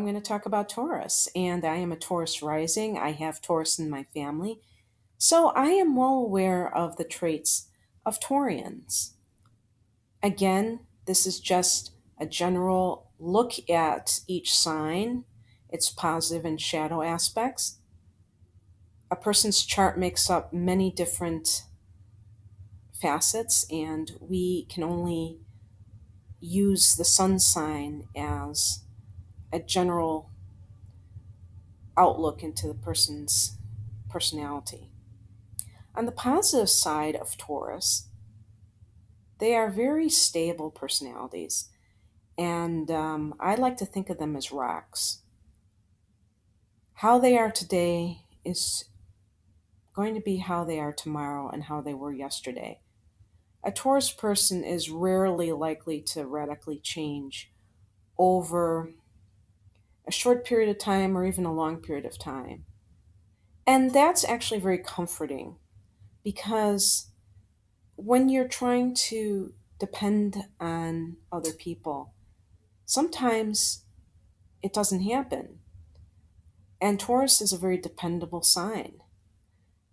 going to talk about Taurus, and I am a Taurus rising. I have Taurus in my family, so I am well aware of the traits of Taurians. Again, this is just a general look at each sign, its positive and shadow aspects. A person's chart makes up many different facets, and we can only use the sun sign as a general outlook into the person's personality. On the positive side of Taurus, they are very stable personalities, and I like to think of them as rocks. How they are today is going to be how they are tomorrow and how they were yesterday. A Taurus person is rarely likely to radically change over a short period of time or even a long period of time. And that's actually very comforting because when you're trying to depend on other people, sometimes it doesn't happen. And Taurus is a very dependable sign.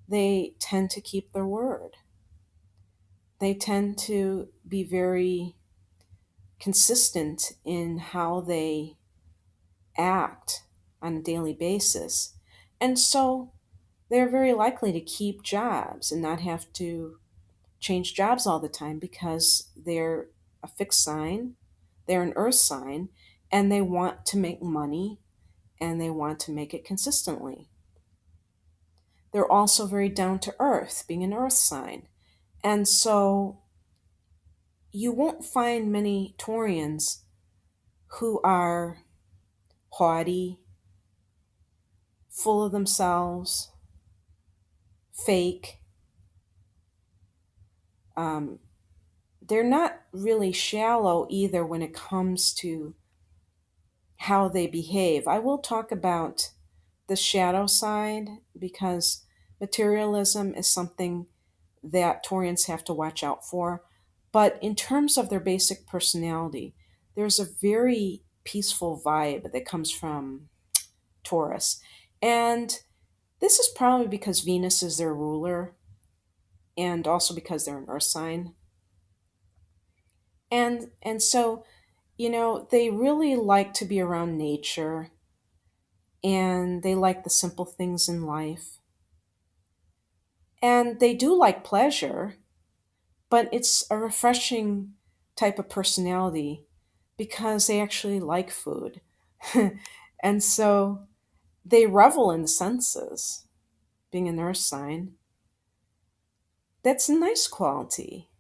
They tend to keep their word. They tend to be very consistent in how they act on a daily basis. And so they're very likely to keep jobs and not have to change jobs all the time because they're a fixed sign, they're an earth sign, and they want to make money and they want to make it consistently. They're also very down to earth, being an earth sign. And so you won't find many Taurians who are haughty, full of themselves, fake. Um, they're not really shallow either when it comes to how they behave. I will talk about the shadow side because materialism is something that Taurians have to watch out for. But in terms of their basic personality, there's a very peaceful vibe that comes from Taurus. And this is probably because Venus is their ruler and also because they're an earth sign. And so, they really like to be around nature and they like the simple things in life. And they do like pleasure, but it's a refreshing type of personality because they actually like food. And so they revel in the senses, being an earth sign. That's a nice quality.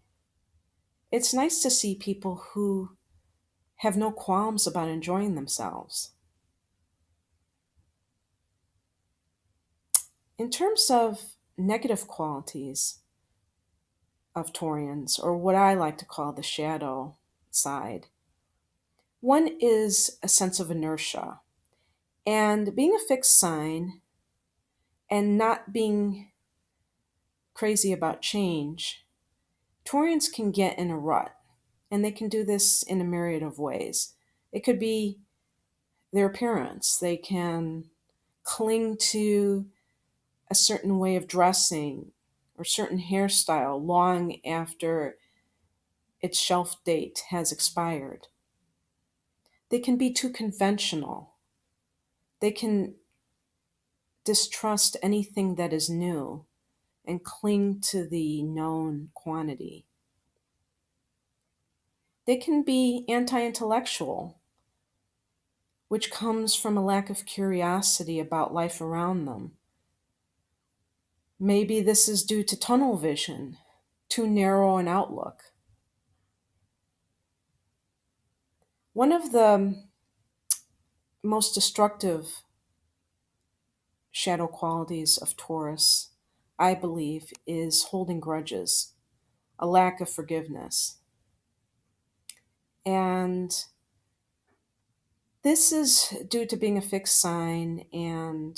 It's nice to see people who have no qualms about enjoying themselves. In terms of negative qualities of Taurians, or what I like to call the shadow side, one is a sense of inertia. And being a fixed sign and not being crazy about change, Taurians can get in a rut. And they can do this in a myriad of ways. It could be their appearance, they can cling to a certain way of dressing or certain hairstyle long after its shelf date has expired. They can be too conventional. They can distrust anything that is new and cling to the known quantity. They can be anti intellectual, which comes from a lack of curiosity about life around them. Maybe this is due to tunnel vision, too narrow an outlook. One of the most destructive shadow qualities of Taurus, I believe, is holding grudges, a lack of forgiveness. And this is due to being a fixed sign, and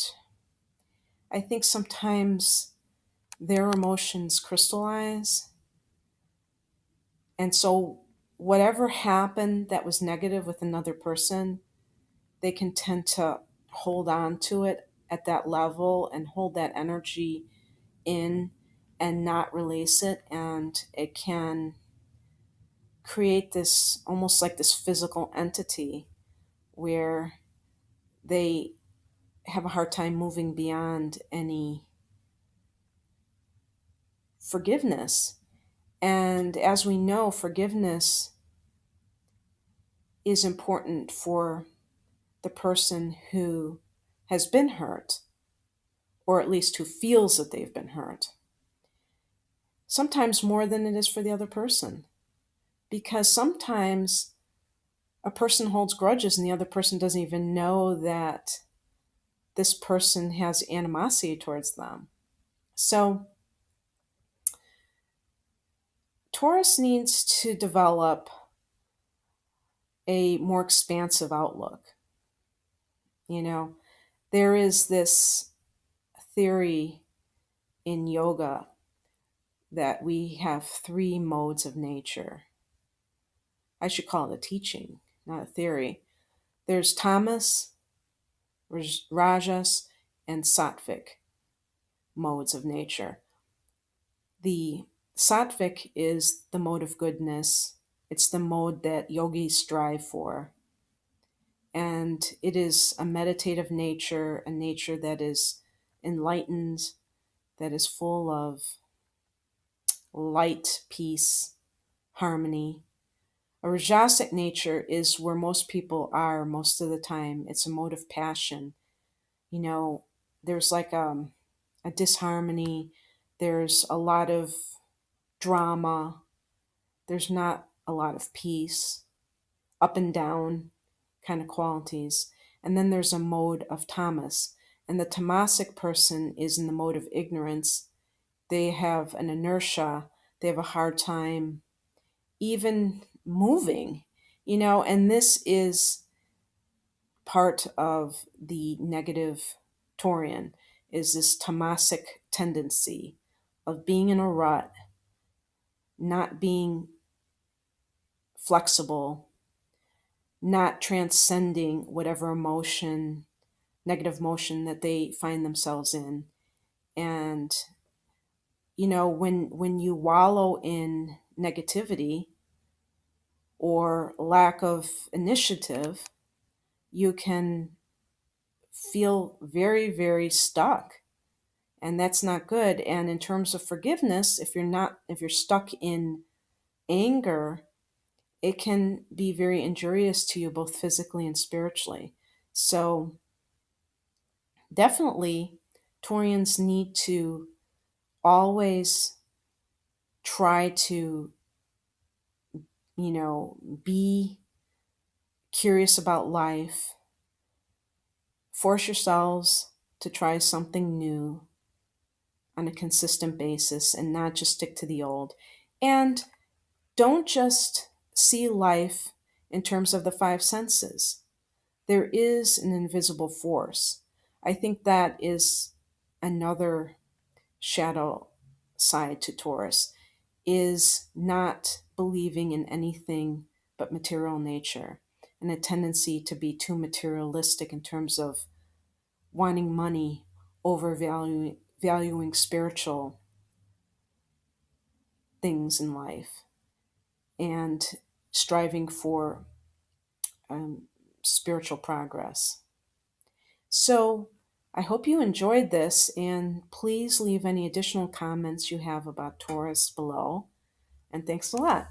I think sometimes their emotions crystallize. And so, whatever happened that was negative with another person, they can tend to hold on to it at that level and hold that energy in and not release it. And it can create this almost like this physical entity where they have a hard time moving beyond any forgiveness. And as we know, forgiveness is important for the person who has been hurt, or at least who feels that they've been hurt, sometimes more than it is for the other person. Because sometimes a person holds grudges and the other person doesn't even know that this person has animosity towards them. So, Taurus needs to develop a more expansive outlook. You know, there is this theory in yoga that we have three modes of nature. I should call it a teaching, not a theory. There's tamas, rajas, and sattvic modes of nature. The sattvic is the mode of goodness. It's the mode that yogis strive for. And it is a meditative nature, a nature that is enlightened, that is full of light, peace, harmony. A rajasic nature is where most people are most of the time. It's a mode of passion. You know, there's like a disharmony, there's a lot of drama, there's not a lot of peace, up and down kind of qualities. And then there's a mode of tamas. And the tamasic person is in the mode of ignorance. They have an inertia, they have a hard time even moving, and this is part of the negative Taurian, is this tamasic tendency of being in a rut, not being flexible, not transcending whatever emotion, negative emotion that they find themselves in. And when you wallow in negativity or lack of initiative, you can feel very, very stuck. And that's not good. And in terms of forgiveness, if you're stuck in anger, it can be very injurious to you both physically and spiritually. So definitely Taurians need to always try to, be curious about life, force yourselves to try something new on a consistent basis and not just stick to the old. And don't just see life in terms of the five senses. There is an invisible force. I think that is another shadow side to Taurus, is not believing in anything but material nature and a tendency to be too materialistic in terms of wanting money over valuing spiritual things in life and striving for um, spiritual progress. So I hope you enjoyed this, and please leave any additional comments you have about Taurus below. And thanks a lot.